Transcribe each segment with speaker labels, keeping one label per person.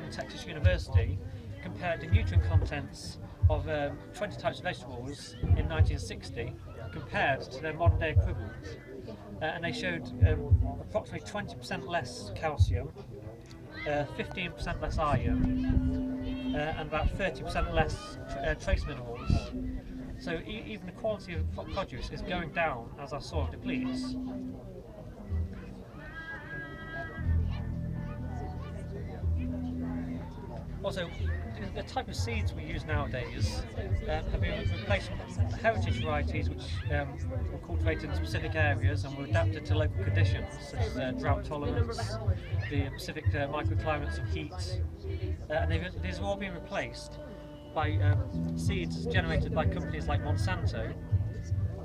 Speaker 1: in Texas University compared the nutrient contents of 20 types of vegetables in 1960 compared to their modern day equivalent. And they showed approximately 20% less calcium, 15% less iron, and about 30% less trace minerals. So even the quality of produce is going down as our soil depletes. Also, the type of seeds we use nowadays have been replaced with heritage varieties which were cultivated in specific areas and were adapted to local conditions, such as drought tolerance, the specific microclimates of heat, and these have all been replaced by seeds generated by companies like Monsanto,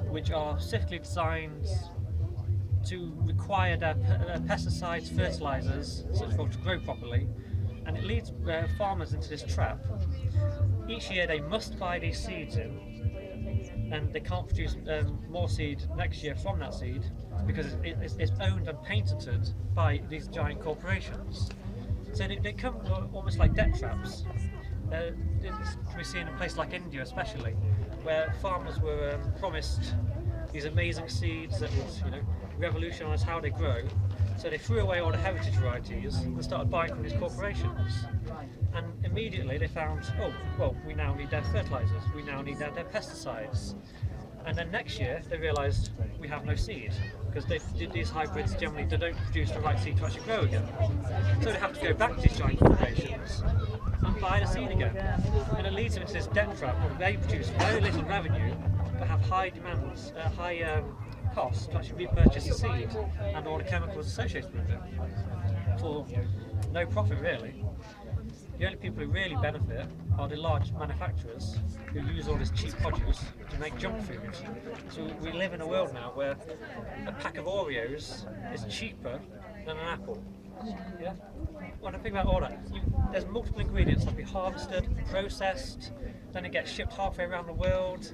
Speaker 1: which are specifically designed to require their pesticides, fertilizers, such as to grow properly. And it leads farmers into this trap. Each year they must buy these seeds in, and they can't produce more seed next year from that seed because it's owned and patented by these giant corporations. So they come almost like debt traps. This can be seen in a place like India especially, where farmers were promised these amazing seeds that would revolutionise how they grow. So they threw away all the heritage varieties and started buying from these corporations. And immediately they found, oh, well, we now need their fertilizers, we now need their pesticides. And then next year they realised we have no seed, because these hybrids generally don't produce the right seed to actually grow again. So they have to go back to these giant corporations and buy the seed again. And it leads them into this debt trap where they produce very little revenue but have high demands, high cost to actually repurchase the seed and all the chemicals associated with it for no profit really. The only people who really benefit are the large manufacturers who use all this cheap produce to make junk food. So we live in a world now where a pack of Oreos is cheaper than an apple. Yeah? When I think about all that, there's multiple ingredients that be harvested, processed, then it gets shipped halfway around the world,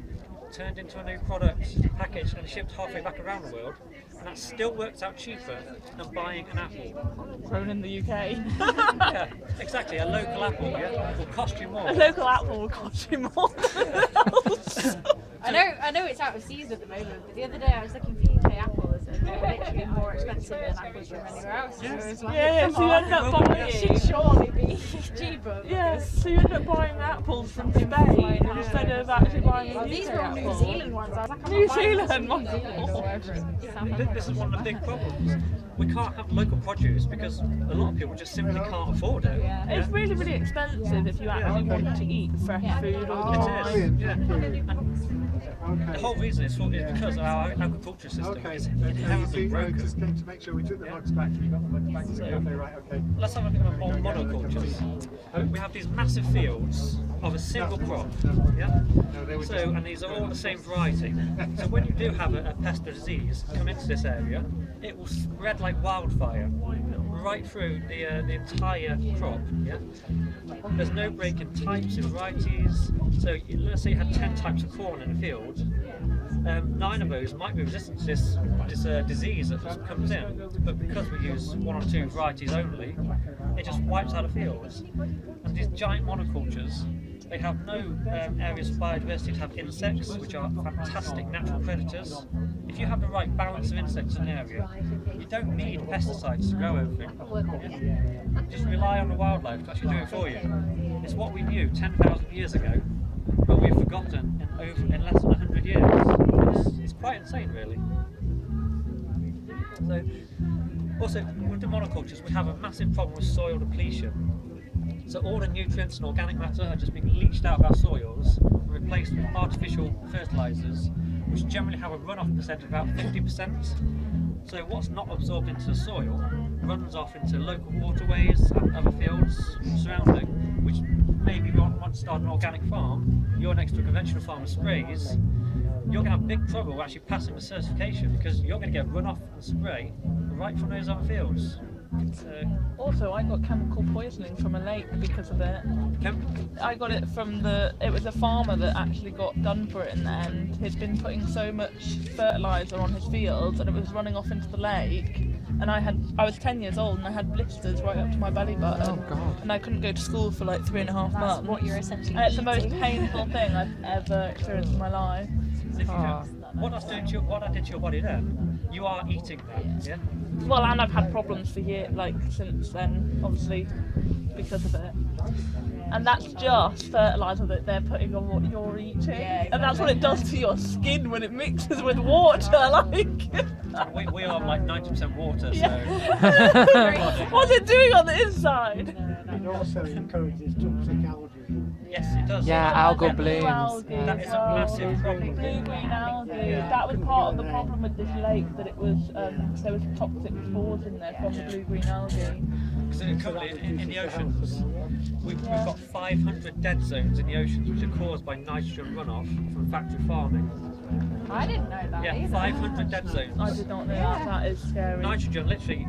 Speaker 1: turned into a new product, packaged and shipped halfway back around the world, and that still works out cheaper than buying an apple.
Speaker 2: Grown in the UK.
Speaker 1: Yeah, exactly. A local apple, will cost you more.
Speaker 2: A local apple will cost you more than else.
Speaker 3: I know it's out of season at the moment, but the other day I was looking for UK apples and they were literally more expensive than apples from anywhere else.
Speaker 1: Yes.
Speaker 2: So you end up buying
Speaker 3: It should surely be cheaper.
Speaker 2: so you end up buying apples from Spain instead of actually buying the
Speaker 3: These
Speaker 2: UK
Speaker 3: were all New
Speaker 2: apples.
Speaker 3: Zealand ones. I was like,
Speaker 2: New Zealand
Speaker 1: This is one of the big problems. We can't have local produce because a lot of people just simply can't afford it.
Speaker 2: It's really, really expensive if you actually want to eat fresh food all the time.
Speaker 1: It is. And the whole reason is because our agriculture system is inherently broken.
Speaker 4: Just going to make sure we took the mugs back. You got the mugs back. So, okay, right, okay.
Speaker 1: Let's have a look at more monocultures. We have these massive fields of a single crop, and these are all the same variety. So when you do have a pest or disease come into this area, it will spread like wildfire right through the entire crop. Yeah, there's no break in types and varieties. So let's say you had 10 types of corn in a field. 9 of those might be resistant to this disease that just comes in, but because we use 1 or 2 varieties only, it just wipes out the fields. And these giant monocultures, they have no areas of biodiversity to have insects, which are fantastic natural predators. If you have the right balance of insects in an area, you don't need pesticides to grow everything. Just rely on the wildlife to actually do it for you. It's what we knew 10,000 years ago, but we've forgotten in less than 100 years. It's quite insane, really. So, also, with the monocultures, we have a massive problem with soil depletion. So all the nutrients and organic matter are just being leached out of our soils and replaced with artificial fertilisers, which generally have a runoff percent of about 50%. So what's not absorbed into the soil runs off into local waterways and other fields surrounding, which maybe you want to start an organic farm, you're next to a conventional farm with sprays, you're going to have big trouble actually passing the certification because you're going to get runoff and spray right from those other fields.
Speaker 2: Also, I got chemical poisoning from a lake because of it. I got it from it was a farmer that actually got done for it in the end. He'd been putting so much fertiliser on his fields and it was running off into the lake, and I was 10 years old and I had blisters right up to my belly button.
Speaker 5: Oh, God.
Speaker 2: And I couldn't go to school for like 3.5 months.
Speaker 3: what you're essentially
Speaker 2: And it's the most
Speaker 3: eating.
Speaker 2: painful thing I've ever experienced in my life.
Speaker 1: So if you
Speaker 5: Oh.
Speaker 1: what I did to your body then, you are eating that, yeah?
Speaker 2: Well, and I've had problems for years, like since then, obviously, because of it. And that's just fertiliser that they're putting on what you're eating.
Speaker 3: Yeah,
Speaker 2: And that's what it does to your skin when it mixes with water, like.
Speaker 1: And we are like 90% water, so...
Speaker 2: What's it doing on the inside?
Speaker 4: It also encourages toxic algae.
Speaker 1: Yes, it does.
Speaker 5: Yeah, algal blooms.
Speaker 2: Algae
Speaker 1: That
Speaker 2: as
Speaker 1: is a massive problem.
Speaker 2: Blue-green algae.
Speaker 1: Yeah.
Speaker 2: That was part of the problem with this lake, that it was there was toxic spores in there from the blue-green algae.
Speaker 1: Because currently in the oceans, we've got 500 dead zones in the oceans which are caused by nitrogen runoff from factory farming.
Speaker 3: I didn't know that
Speaker 1: Yeah,
Speaker 3: either.
Speaker 1: 500 dead zones.
Speaker 2: I did not know that. That is scary.
Speaker 1: Nitrogen, literally,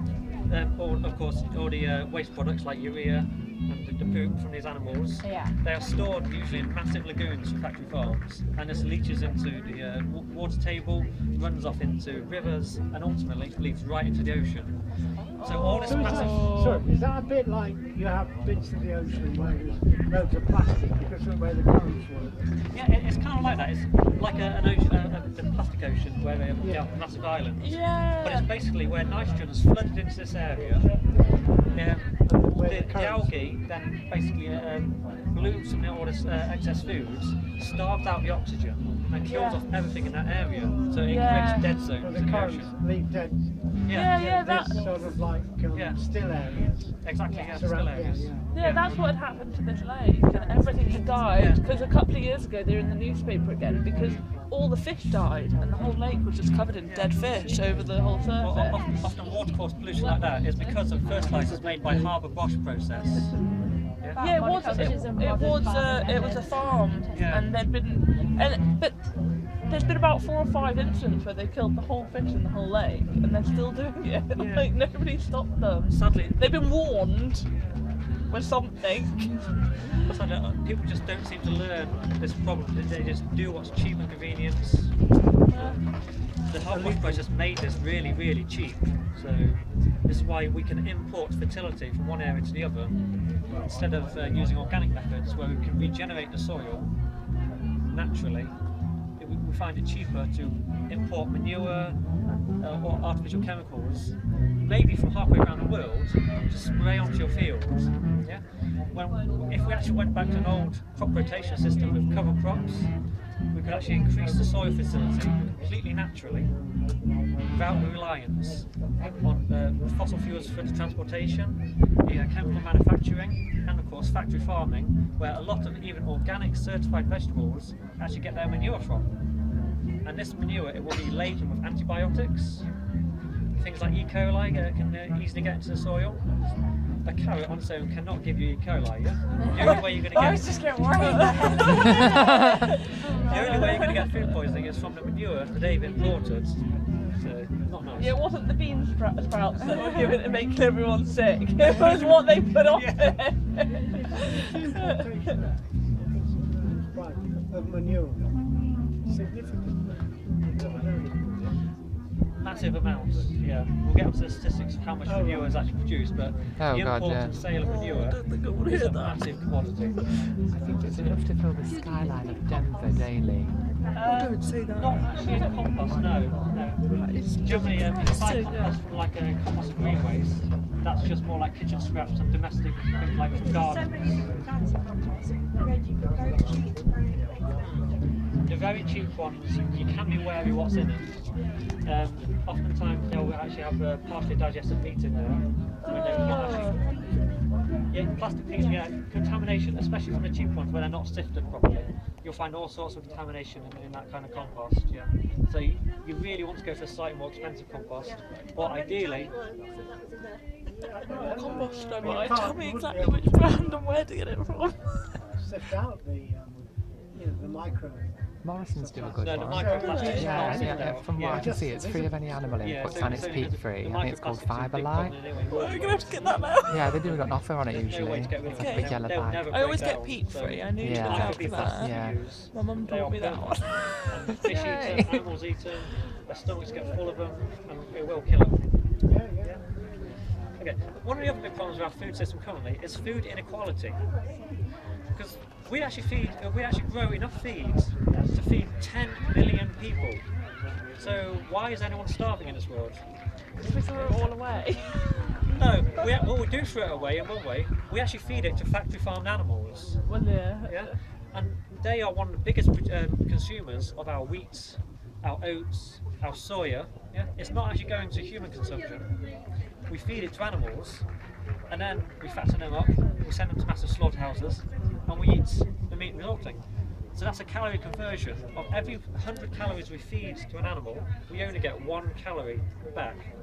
Speaker 1: of course, all the waste products like urea and the poop from these animals,
Speaker 3: Yeah.
Speaker 1: they are stored usually in massive lagoons from factory farms, and this leaches into the water table, runs off into rivers, and ultimately leads right into the ocean. So all this
Speaker 4: So is
Speaker 1: massive...
Speaker 4: sorry, is that a bit like you have bits of the ocean where there's loads of plastic because of where the currents work?
Speaker 1: Yeah, it's kind of like that. It's like an ocean, a plastic ocean where they have massive islands.
Speaker 2: Yeah.
Speaker 1: But it's basically where nitrogen has flooded into this area. The algae then basically blooms from all this excess foods, starves out the oxygen, and kills off everything in that area. So it creates dead
Speaker 4: So
Speaker 1: zones
Speaker 4: the
Speaker 1: in the
Speaker 4: currents
Speaker 1: ocean.
Speaker 4: leave dead.
Speaker 2: Yeah,
Speaker 4: This
Speaker 2: that.
Speaker 4: sort of like
Speaker 1: Yeah.
Speaker 4: still areas.
Speaker 1: Exactly, yeah, still
Speaker 4: Surround-
Speaker 1: areas.
Speaker 2: Yeah, that's what had happened to this lake, and everything had died.
Speaker 1: Yeah.
Speaker 2: Because a couple of years ago, they were in the newspaper again because all the fish died, and the whole lake was just covered in dead fish over the whole
Speaker 1: Well,
Speaker 2: surface.
Speaker 1: often watercourse pollution like that is because of fertilisers made by Harbour Bosch process.
Speaker 2: Yeah, it was. It was a farm,
Speaker 1: Yeah.
Speaker 2: and but there's been about 4 or 5 incidents where they killed the whole fish in the whole lake, and they're still doing it.
Speaker 1: Yeah.
Speaker 2: Like nobody stopped them.
Speaker 1: Sadly,
Speaker 2: They've been warned with something.
Speaker 1: people just don't seem to learn this problem. They just do what's cheap and convenient. The Harbour Bosch process made this really, really cheap. So this is why we can import fertility from one area to the other instead of using organic methods where we can regenerate the soil naturally. We find it cheaper to import manure or artificial chemicals, maybe from halfway around the world, to spray onto your fields. Yeah? If we actually went back to an old crop rotation system with cover crops, we could actually increase the soil fertility completely naturally without the reliance on fossil fuels for the transportation, chemical manufacturing, and of course factory farming, where a lot of even organic certified vegetables actually get their manure from. And this manure, it will be laden with antibiotics. Things like E. coli can easily get into the soil. A carrot on its own cannot give you E. coli, yeah? The only way you're going to get...
Speaker 3: I was just getting worried.
Speaker 1: The only way you're going to get food poisoning is from the manure that they've imported. So, not nice.
Speaker 2: Yeah, it wasn't the bean sprouts that were given to make everyone sick. It was what they put on
Speaker 1: Yeah.
Speaker 2: it.
Speaker 4: Of manure. Significant.
Speaker 1: Massive amounts, yeah. We'll get up to the statistics of how much manure is actually produced, but
Speaker 5: Oh,
Speaker 1: the
Speaker 5: God,
Speaker 1: import
Speaker 5: yeah.
Speaker 1: and sale of manure
Speaker 2: I don't think I want to
Speaker 1: is
Speaker 2: hear
Speaker 1: a
Speaker 2: that.
Speaker 1: massive commodity.
Speaker 5: I think it's enough to fill the skyline of Denver daily.
Speaker 2: Don't say that.
Speaker 1: Not actually in compost, no. Generally, you can buy compost from like a compost green waste. That's just more like kitchen scraps and domestic things like from gardens. The very cheap ones, you can be wary what's in it. Oftentimes they'll actually have partially digested meat in there. When they're not actually, yeah, plastic things, yeah, contamination, especially from the cheap ones where they're not sifted properly. You'll find all sorts of contamination in that kind of compost, yeah. So you really want to go for a slightly more expensive compost, or ideally,
Speaker 2: Compost, don't mind. Tell me exactly which brand and where to get it from.
Speaker 4: Sift out the micro.
Speaker 5: Morrison's do a good
Speaker 1: no, the
Speaker 5: one.
Speaker 1: microplastics you
Speaker 5: Yeah,
Speaker 1: can't
Speaker 5: yeah,
Speaker 1: sift out.
Speaker 5: from what
Speaker 1: Yeah.
Speaker 5: I can see, it's free of any animal
Speaker 1: Yeah,
Speaker 5: inputs
Speaker 1: so-
Speaker 5: and it's
Speaker 1: so
Speaker 5: peat free. I think it's called
Speaker 1: microplastics is a big
Speaker 5: Fiberlight.
Speaker 1: problem anyway.
Speaker 2: You're going to have to get that now.
Speaker 5: Yeah, they do got an offer on it
Speaker 1: No way
Speaker 5: usually.
Speaker 1: to get rid
Speaker 5: It's
Speaker 1: of
Speaker 5: a
Speaker 1: it.
Speaker 5: big yellow
Speaker 1: They'll
Speaker 5: bag.
Speaker 1: never
Speaker 2: I always
Speaker 1: break
Speaker 2: get
Speaker 1: down,
Speaker 2: peat
Speaker 1: so-
Speaker 2: free. I knew to
Speaker 5: Yeah.
Speaker 2: look
Speaker 1: Like a
Speaker 2: out
Speaker 1: big
Speaker 2: for
Speaker 1: plastic
Speaker 2: that.
Speaker 5: Yeah.
Speaker 1: you use.
Speaker 2: My mum
Speaker 1: They
Speaker 2: taught
Speaker 1: are
Speaker 2: me that one.
Speaker 1: And fish eat them, animals eat them, their stomachs get full of them, and it will kill them.
Speaker 4: Yeah.
Speaker 1: Okay. One of the other big problems with our food system currently is food inequality. Because we actually grow enough feed to feed 10 million people. So why is anyone starving in this world?
Speaker 2: We throw it all away.
Speaker 1: No, we do throw it away in one way. We actually feed it to factory farmed animals.
Speaker 2: Well, yeah.
Speaker 1: Yeah, and they are one of the biggest consumers of our wheat, our oats, our soya. Yeah, it's not actually going to human consumption. We feed it to animals, and then we fatten them up. We send them to massive slaughterhouses, and we eat the meat resulting. So that's a calorie conversion. Of every 100 calories we feed to an animal, we only get 1 calorie back.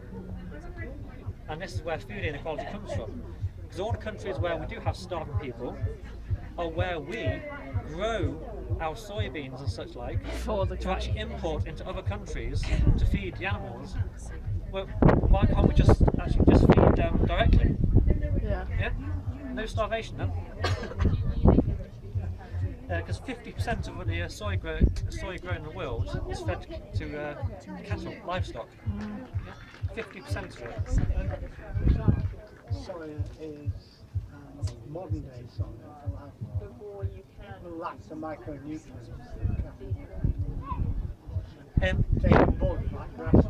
Speaker 1: And this is where food inequality comes from. Because all the countries where we do have starving people are where we grow our soybeans and such like to actually import into other countries to feed the animals. Well, why can't we just feed them directly?
Speaker 2: Yeah.
Speaker 1: Yeah? No starvation then. Because 50% of the soy grown in the world is fed to cattle, livestock. 50% of it.
Speaker 4: Soya is modern day soya. Will lack the micronutrients. Taking bulk like grass.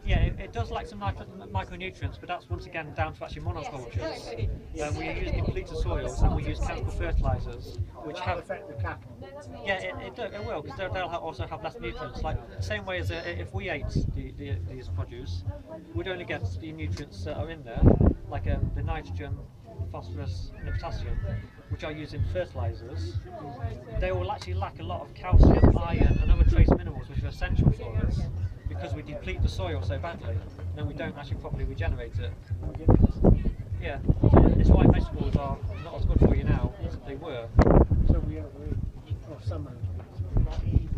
Speaker 1: Yeah, it does lack some micronutrients, but that's once again down to actually monocultures. We use depleted soils and we use chemical fertilisers, which have
Speaker 4: affect the cattle.
Speaker 1: Yeah, it will, because they'll also have less nutrients. Like the same way as if we ate these produce, we'd only get the nutrients that are in there, like the nitrogen, phosphorus, and the potassium, which are used in fertilisers. They will actually lack a lot of calcium, iron, and other trace minerals which are essential for us, because we deplete the soil so badly, and then we don't actually properly regenerate it. Yeah, it's why vegetables are not as good for you now as they were.
Speaker 4: So we overeat, or some overeat.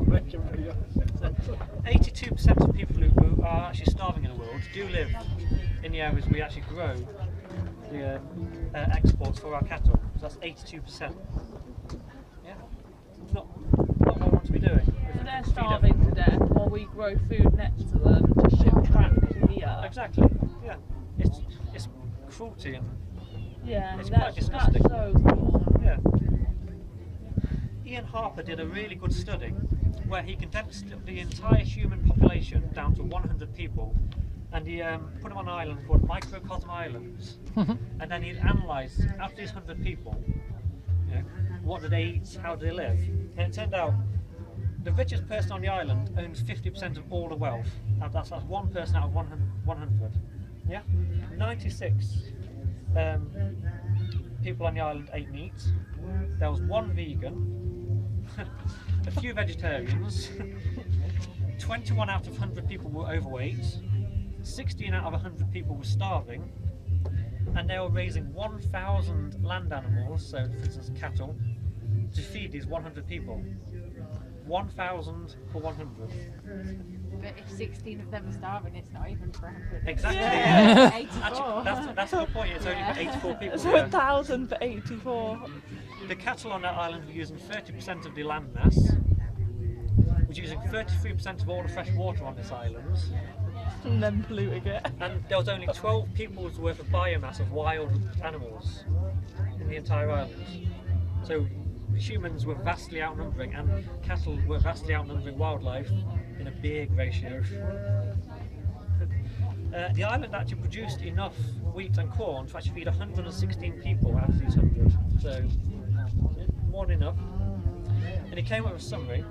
Speaker 1: 82% of people who are actually starving in the world do live in the areas we actually grow the exports for our cattle. So that's 82%. Yeah, not what I want to be doing.
Speaker 2: So they're starving to death while we grow food next to them to ship back to here.
Speaker 1: Exactly. Yeah, it's cruelty and
Speaker 2: Yeah,
Speaker 1: it's quite
Speaker 2: that's
Speaker 1: disgusting.
Speaker 2: so cool.
Speaker 1: Yeah. Ian Harper did a really good study where he condensed the entire human population down to 100 people, and he put them on an island called Microcosm Islands, and then he analysed out of these 100 people, you know, what do they eat, how do they live, and it turned out the richest person on the island owns 50% of all the wealth. That's one person out of 100. Yeah, 96 people on the island ate meat. There was one vegan, a few vegetarians, 21 out of 100 people were overweight, 16 out of 100 people were starving, and they were raising 1,000 land animals, so for instance cattle, to feed these 100 people. 1,000 for 100.
Speaker 3: But if 16 of them are starving, it's not even for 100.
Speaker 1: Exactly.
Speaker 3: Yeah.
Speaker 1: Yeah.
Speaker 3: 84.
Speaker 1: Actually, that's a good point. It's only for 84 people.
Speaker 2: So 1,000 for 84.
Speaker 1: The cattle on that island were using 30% of the land mass, was using 33% of all the fresh water on this island,
Speaker 2: And then polluting it.
Speaker 1: and there was only 12 people's worth of biomass of wild animals in the entire island. So humans were vastly outnumbering, and cattle were vastly outnumbering wildlife in a big ratio. The island actually produced enough wheat and corn to actually feed 116 people out of these 100. So, more than enough. And he came up with a summary.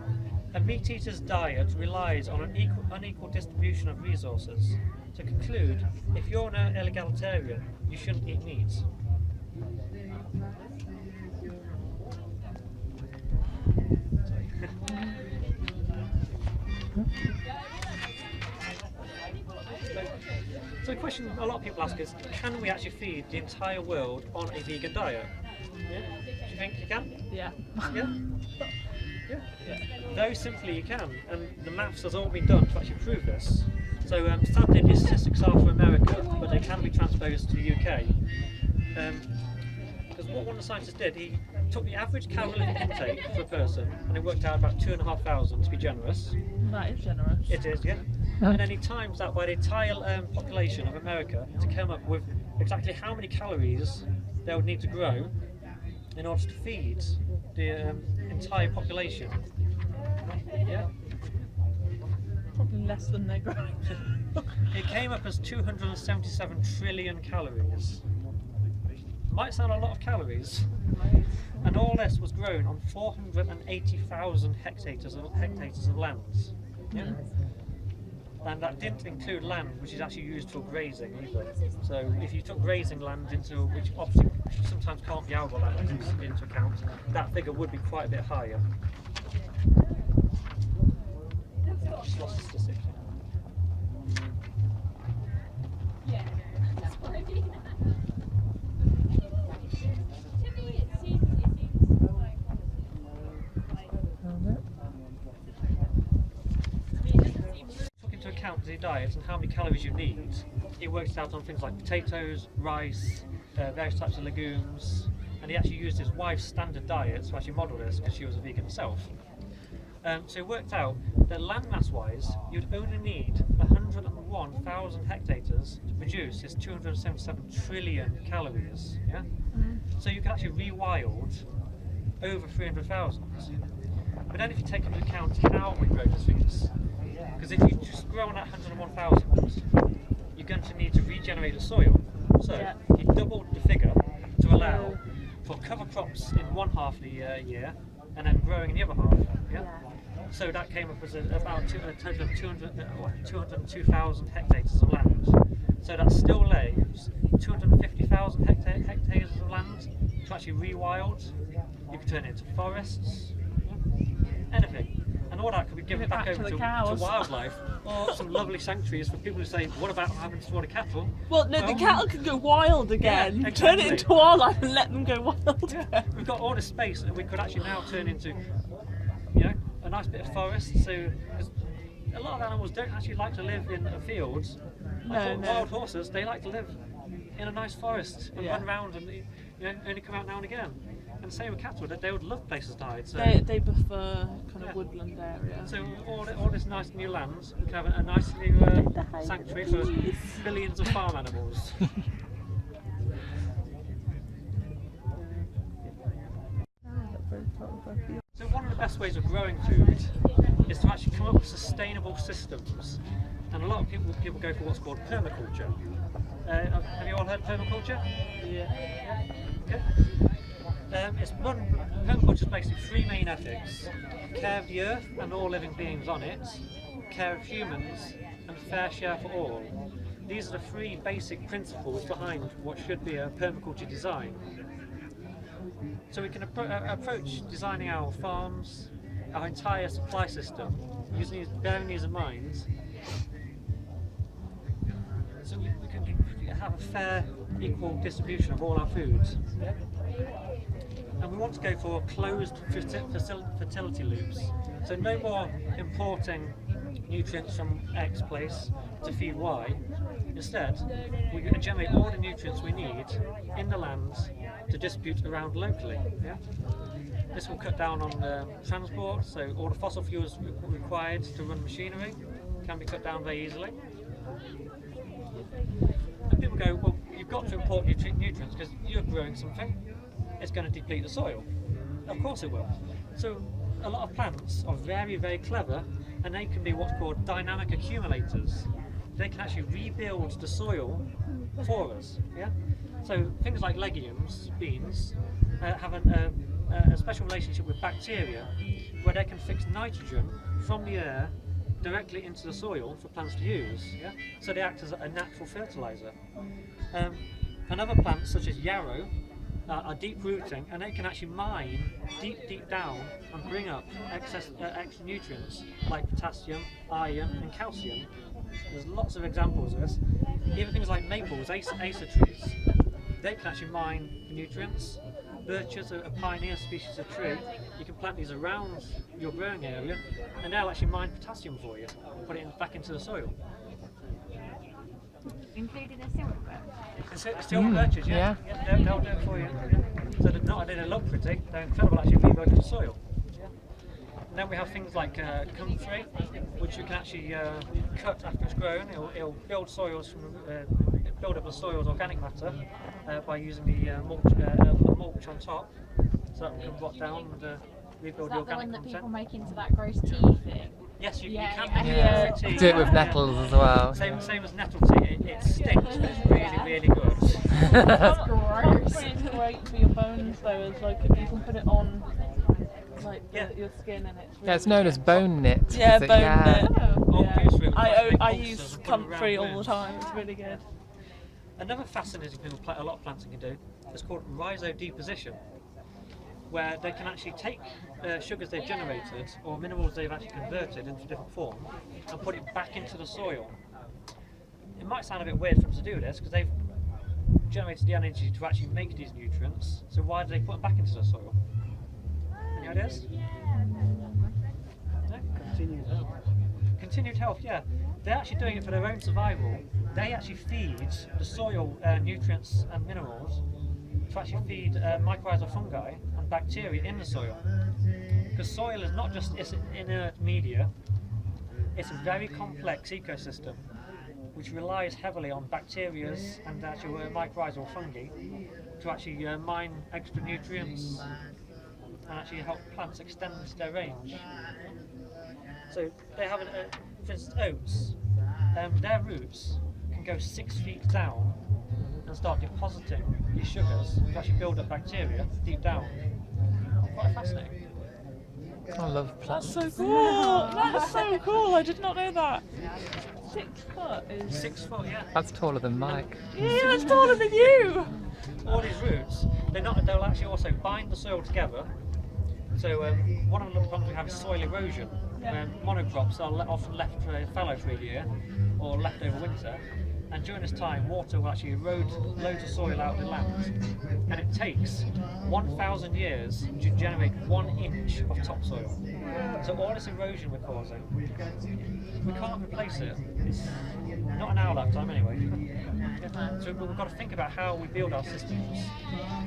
Speaker 1: A meat eater's diet relies on an unequal distribution of resources. To conclude, if you're an egalitarian, you shouldn't eat meat. So the question a lot of people ask is, can we actually feed the entire world on a vegan diet? Yeah? Do you think you can?
Speaker 2: Yeah.
Speaker 1: Yeah? Yeah. Very simply you can, and the maths has all been done to actually prove this. So sadly the statistics are for America, but they can be transposed to the UK. Because what one of the scientists did, he took the average calorific intake for a person, and it worked out about 2,500 to be generous.
Speaker 2: That is generous.
Speaker 1: It is, yeah. And then he times that by the entire population of America to come up with exactly how many calories they would need to grow in order to feed the entire population. Yeah.
Speaker 2: Probably less than they're growing.
Speaker 1: It came up as 277 trillion calories. Might sound a lot of calories. And all this was grown on 480,000 hectares of land. Yeah? And that didn't include land which is actually used for grazing either. So if you took grazing land into, which obviously sometimes can't be arable land into account, that figure would be quite a bit higher. Just lost the statistic. The diet and how many calories you need, it works out on things like potatoes, rice, various types of legumes, and he actually used his wife's standard diet to actually model this because she was a vegan herself. So it worked out that land mass wise, you'd only need 101,000 hectares to produce this 277 trillion calories. Yeah? So you can actually rewild over 300,000. But then if you take into account how we grow these things, because if you just grow on that 101,000, you're going to need to regenerate the soil. So you doubled the figure to allow for cover crops in one half of the year and then growing in the other half. Yeah? So that came up as about a total of 202,000 hectares of land. So that still leaves 250,000 hectares of land to actually rewild. You could turn it into forests, anything. And all that could be given back over to wildlife, or some lovely sanctuaries for people who say, what about having to slaughter cattle?
Speaker 2: Well, no, the cattle can go wild again.
Speaker 1: Yeah, exactly.
Speaker 2: Turn it into wildlife and let them go wild.
Speaker 1: Yeah. We've got all this space that we could actually now turn into, a nice bit of forest. So, because a lot of animals don't actually like to live in fields. Wild horses, they like to live in a nice forest and run around and only come out now and again. And same with cattle, that they would love places to hide. So
Speaker 2: they prefer kind of woodland area.
Speaker 1: So all this nice new land, we can have a nice new sanctuary for billions of farm animals. So one of the best ways of growing food is to actually come up with sustainable systems. And a lot of people go for what's called permaculture. Have you all heard of permaculture?
Speaker 2: Yeah.
Speaker 1: Okay. Permaculture is basically three main ethics: care of the earth and all living beings on it, care of humans, and fair share for all. These are the three basic principles behind what should be a permaculture design. So we can approach designing our farms, our entire supply system, bearing these in mind, so we can have a fair, equal distribution of all our foods. And we want to go for closed fertility loops. So no more importing nutrients from X place to feed Y. Instead, we're going to generate all the nutrients we need in the land to distribute around locally. Yeah? This will cut down on transport, so all the fossil fuels required to run machinery can be cut down very easily. And people go, well, you've got to import nutrients because you're growing something. It's going to deplete the soil. Of course it will. So a lot of plants are very, very clever, and they can be what's called dynamic accumulators. They can actually rebuild the soil for us. Yeah. So things like legumes, beans, have a special relationship with bacteria, where they can fix nitrogen from the air directly into the soil for plants to use. Yeah. So they act as a natural fertilizer. And other plants, such as yarrow, are deep rooting, and they can actually mine deep down and bring up extra nutrients like potassium, iron and calcium. There's lots of examples of this. Even things like maples, acer trees, they can actually mine nutrients. Birches are a pioneer species of tree. You can plant these around your growing area and they'll actually mine potassium for you and put it back into the soil.
Speaker 3: Including a silver birch?
Speaker 1: Silver birches, yeah. They'll do it for you. Yeah. So not only they look pretty, they're incredible actually rebuilding the soil. Yeah. And then we have things like comfrey, which you can actually cut after it's grown. It'll build soils build up the soil's organic matter by using the mulch on top, so that can rot down and rebuild the
Speaker 3: Is that the
Speaker 1: organic
Speaker 3: one that
Speaker 1: content.
Speaker 3: people make into that gross tea thing?
Speaker 1: Yes, you
Speaker 3: Yeah,
Speaker 1: can
Speaker 3: yeah.
Speaker 1: make
Speaker 2: Yeah.
Speaker 1: comfrey tea.
Speaker 5: Do it with nettles as well.
Speaker 1: Same as nettle tea. It stinks, but it's really good.
Speaker 2: Comfrey is great for your bones though, as like if you can put it on like your skin and it's really
Speaker 5: Yeah, it's known as bone knit.
Speaker 2: yeah,
Speaker 5: is it?
Speaker 2: bone
Speaker 5: Yeah.
Speaker 2: knit.
Speaker 1: Oh,
Speaker 2: Yeah.
Speaker 1: it's really
Speaker 2: I
Speaker 1: nice. Make
Speaker 2: I
Speaker 1: ulcers
Speaker 2: use
Speaker 1: and put 'em around
Speaker 2: comfrey all the
Speaker 1: wounds.
Speaker 2: time. It's really good.
Speaker 1: Another fascinating thing a lot of plants can do is called rhizodeposition, where they can actually take sugars they've generated or minerals they've actually converted into a different form and put it back into the soil. It might sound a bit weird for them to do this because they've generated the energy to actually make these nutrients, so why do they put them back into the soil? Any ideas? No?
Speaker 4: Continued health.
Speaker 1: Continued health, yeah. They're actually doing it for their own survival. They actually feed the soil nutrients and minerals to actually feed mycorrhizal fungi and bacteria in the soil. Because soil is not just it's inert media, it's a very complex ecosystem which relies heavily on bacteria and actual mycorrhizal fungi to actually mine extra nutrients and actually help plants extend their range. So they have, for instance, oats. Their roots can go 6 feet down and start depositing these sugars to actually build up bacteria deep down. Quite fascinating.
Speaker 5: I love
Speaker 2: That's
Speaker 5: plants.
Speaker 2: so cool. That's so cool. I did not know that. 6 foot is
Speaker 1: 6 foot, yeah.
Speaker 5: That's taller than Mike.
Speaker 2: yeah, that's taller than you.
Speaker 1: All these roots, they'll actually also bind the soil together. So one of the problems we have is soil erosion.
Speaker 2: Yeah.
Speaker 1: Monocrops are often left fallow for a year or left over winter, and during this time water will actually erode loads of soil out of the land, and it takes 1,000 years to generate 1 inch of topsoil. So all this erosion we're causing, we can't replace it. It's not in our lifetime anyway. So we've got to think about how we build our systems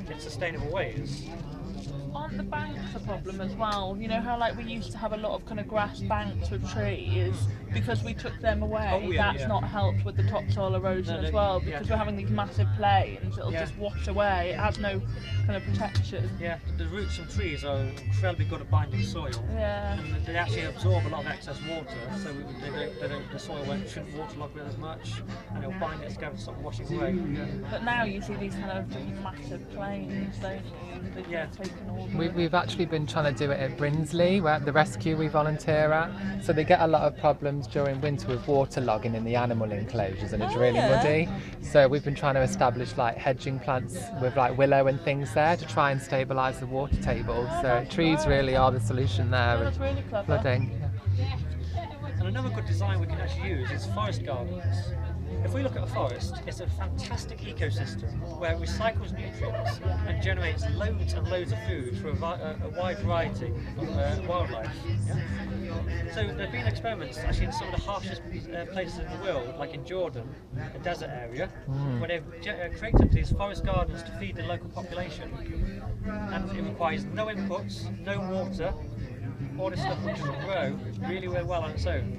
Speaker 1: in sustainable ways.
Speaker 2: Aren't the banks a problem as well? You know how like we used to have a lot of kind of grass banks with trees because we took them away.
Speaker 1: Oh, yeah,
Speaker 2: That's
Speaker 1: yeah.
Speaker 2: not helped with the topsoil erosion
Speaker 1: No,
Speaker 2: as
Speaker 1: no,
Speaker 2: well
Speaker 1: yeah.
Speaker 2: because we're having these massive plains. It'll
Speaker 1: Yeah.
Speaker 2: just wash away. It has no kind of protection.
Speaker 1: Yeah, the roots of trees are incredibly good at binding soil.
Speaker 2: Yeah.
Speaker 1: And they actually absorb a lot of excess water, so the soil shouldn't waterlog it as much, and it'll bind it together to stop washing away.
Speaker 2: But now you see these kind of massive plains, don't you? They've
Speaker 1: Yeah.
Speaker 2: taken all the
Speaker 5: We've actually been trying to do it at Brinsley, where the rescue we volunteer at. So they get a lot of problems during winter with waterlogging in the animal enclosures, and it's
Speaker 2: Oh,
Speaker 5: really
Speaker 2: yeah.
Speaker 5: muddy. So we've been trying to establish like hedging plants with like willow and things there to try and stabilise the water table. So trees really are the solution there
Speaker 2: Oh,
Speaker 5: with
Speaker 2: that's really clever.
Speaker 5: flooding.
Speaker 1: And another good design we can actually use is forest gardens. If we look at a forest, it's a fantastic ecosystem where it recycles nutrients and generates loads and loads of food for a wide variety of wildlife. Yeah? So there have been experiments actually in some of the harshest places in the world, like in Jordan, a desert area, where they've created these forest gardens to feed the local population. And it requires no inputs, no water, all this stuff which will grow really well on its own.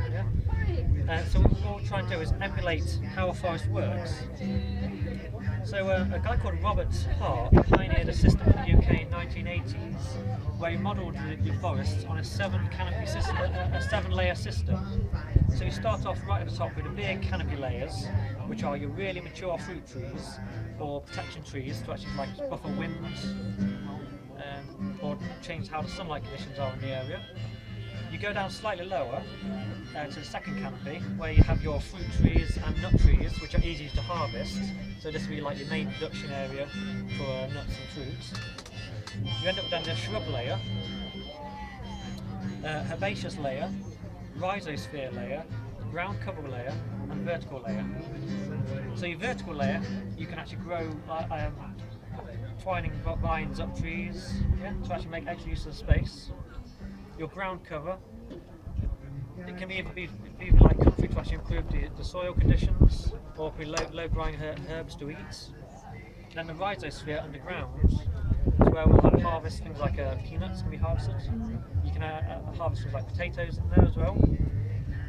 Speaker 1: Yeah? So what we're trying to do is emulate how a forest works. So a guy called Robert Hart pioneered a system in the UK in the 1980s where he modelled the forests on a 7-layer system. So you start off right at the top with the big canopy layers, which are your really mature fruit trees or protection trees to actually like buffer winds or change how the sunlight conditions are in the area. You go down slightly lower to the second canopy where you have your fruit trees and nut trees, which are easy to harvest. So this will be like your main production area for nuts and fruits. You end up with then the shrub layer, herbaceous layer, rhizosphere layer, ground cover layer and vertical layer. So your vertical layer, you can actually grow twining vines up trees, yeah, to actually make extra use of the space. Your ground cover, it can either be like comfrey to actually improve the soil conditions, or be low-growing herbs to eat. Then the rhizosphere underground to where we'll like harvest things like peanuts can be harvested. You can harvest things like potatoes in there as well.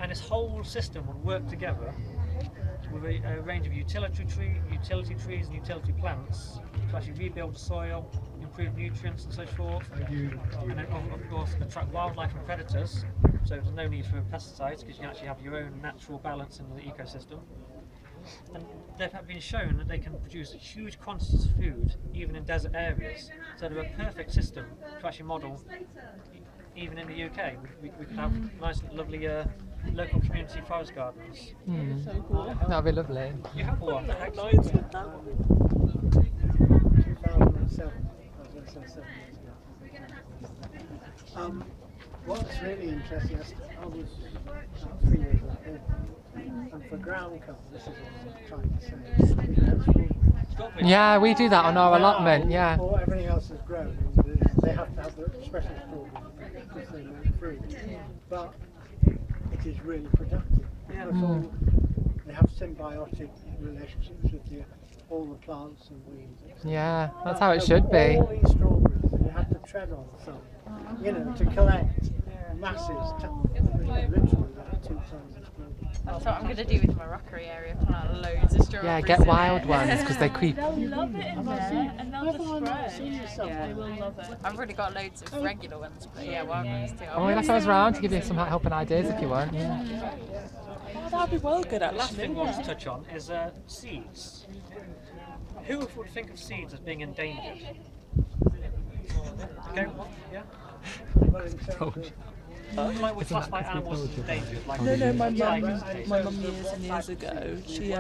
Speaker 1: And this whole system will work together with a range of utility trees and utility plants to actually rebuild the soil, improve nutrients and so forth, and then of course attract wildlife and predators, so there's no need for pesticides because you can actually have your own natural balance in the ecosystem. And they've been shown that they can produce huge quantities of food even in desert areas, so they're a perfect system to actually model even in the UK. We could have nice lovely local community forest gardens.
Speaker 2: So cool.
Speaker 5: That'd be lovely.
Speaker 1: You have one.
Speaker 2: Nice with that.
Speaker 4: 2007. I was going to say 7 years ago. What's really interesting, I was about 3 years ahead, and for ground cover, this is what I'm trying to say.
Speaker 5: Yeah, we do that on our allotment, yeah.
Speaker 4: Or everything else has grown, they have to have the special strawberries because they make fruit. But it is really productive because they have symbiotic relationships with all the plants and weeds.
Speaker 5: Yeah, that's how it should be.
Speaker 4: All these strawberries, you have to tread on some, to collect masses, literally like 2 tons of strawberries.
Speaker 3: That's what I'm going to do with my rockery area, plant out loads of strawberries.
Speaker 5: Yeah, get
Speaker 3: in
Speaker 5: wild
Speaker 3: it.
Speaker 5: ones because they creep.
Speaker 2: They'll love it in there, and they'll just spread.
Speaker 3: Yeah.
Speaker 2: They will love it.
Speaker 3: I've already got loads of regular ones, but yeah, wild ones too.
Speaker 5: Oh, that's us round to give you some helping ideas if you want. Yeah.
Speaker 2: Oh, that'd be well good
Speaker 1: The last
Speaker 2: actually.
Speaker 1: thing I want to touch on is seeds. Who would think of seeds as being endangered? Okay, yeah? Like we classify animals as endangered. Like
Speaker 2: No, my
Speaker 1: tigers,
Speaker 2: mum years and years ago, she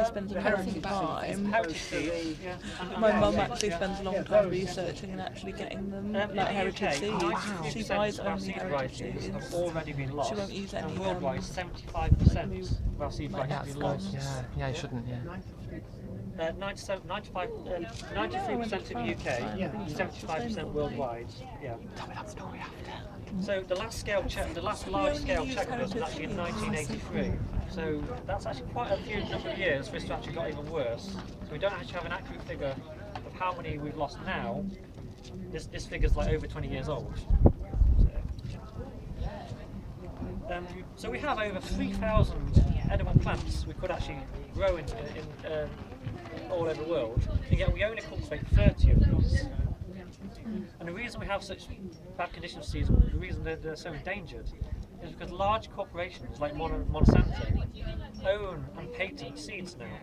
Speaker 2: spends a lot of time.
Speaker 1: heritage seeds. Yeah. And-
Speaker 2: My
Speaker 1: yeah,
Speaker 2: mum
Speaker 1: yeah,
Speaker 2: actually
Speaker 1: yeah.
Speaker 2: spends a long time researching and actually getting them
Speaker 1: In
Speaker 2: like
Speaker 1: the
Speaker 2: heritage
Speaker 1: UK,
Speaker 2: seeds.
Speaker 1: 92%
Speaker 2: She buys
Speaker 1: of our
Speaker 2: only
Speaker 1: seed
Speaker 2: heritage
Speaker 1: varieties
Speaker 2: seeds.
Speaker 1: have already been lost.
Speaker 2: She won't use any,
Speaker 1: and worldwide,
Speaker 2: um,
Speaker 1: 75% of our seed varieties
Speaker 5: That's
Speaker 1: have been
Speaker 5: good.
Speaker 1: lost.
Speaker 5: Yeah, you shouldn't, yeah.
Speaker 1: 93% in the UK,
Speaker 4: Yeah.
Speaker 1: 75% worldwide. Yeah. So the last scale check, the last large scale check of this was actually in 1983. So that's actually quite a few number of years for this to actually got even worse. So we don't actually have an accurate figure of how many we've lost now. This figure's like over 20 years old. So we have over 3,000 edible plants we could actually grow in all over the world, and yet we only cultivate 30 of these. And the reason we have such bad conditions for seeds, the reason they're so endangered, is because large corporations like Monsanto own and patent seeds now.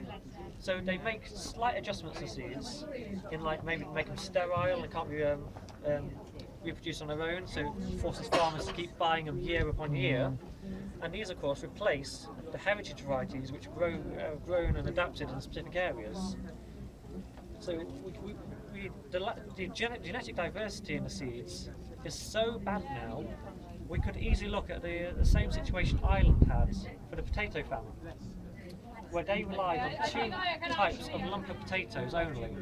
Speaker 1: So they make slight adjustments to seeds, in like maybe make them sterile and can't be reproduced on their own, so it forces farmers to keep buying them year upon year. And these, of course, replace the heritage varieties which grown and adapted in specific areas. So the genetic diversity in the seeds is so bad now, we could easily look at the same situation Ireland had for the potato famine, where they relied on 2 types of lump of potatoes only.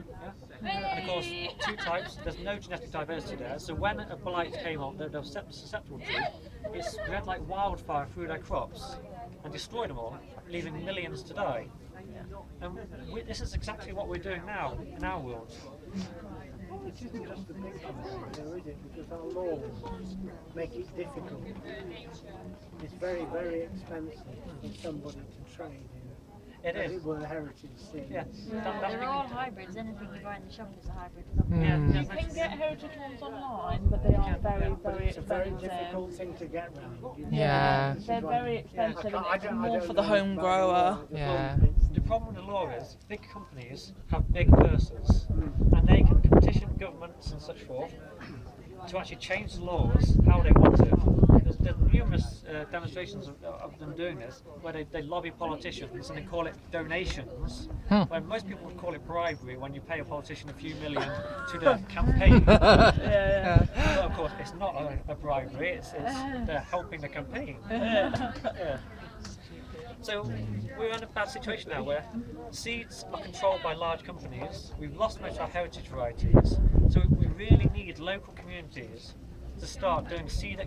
Speaker 1: Yeah? And of course, 2 types, there's no genetic diversity there, so when a blight came on that they were susceptible to, it spread like wildfire through their crops and destroyed them all, leaving millions to die. And this is exactly what we're doing now in our world.
Speaker 4: It isn't just the big companies, though, is it? Because our laws make it difficult. It's very, very expensive for somebody to trade in.
Speaker 1: It
Speaker 4: As
Speaker 1: is.
Speaker 4: it were heritage seeds.
Speaker 1: Yeah.
Speaker 3: They're all hybrids. Anything you buy in the shop is a hybrid.
Speaker 1: Yeah,
Speaker 2: You can get heritage ones online, but they are very,
Speaker 4: But
Speaker 2: very
Speaker 4: it's a very
Speaker 2: expensive.
Speaker 4: difficult thing to get round.
Speaker 5: Yeah.
Speaker 2: They're very expensive, and
Speaker 4: I
Speaker 2: it's
Speaker 4: don't
Speaker 2: more for
Speaker 4: know
Speaker 2: the home
Speaker 4: about
Speaker 2: grower.
Speaker 4: the
Speaker 5: Yeah.
Speaker 1: The problem with the law is big companies have big purses and they can petition governments and such forth to actually change the laws how they want to. There's numerous demonstrations of them doing this where they lobby politicians and they call it donations, when most people would call it bribery when you pay a politician a few million to their campaign.
Speaker 2: Yeah,
Speaker 1: But of course it's not a bribery, it's they're helping the campaign. Yeah. So we're in a bad situation now where seeds are controlled by large companies. We've lost most of our heritage varieties. So we really need local communities to start doing seed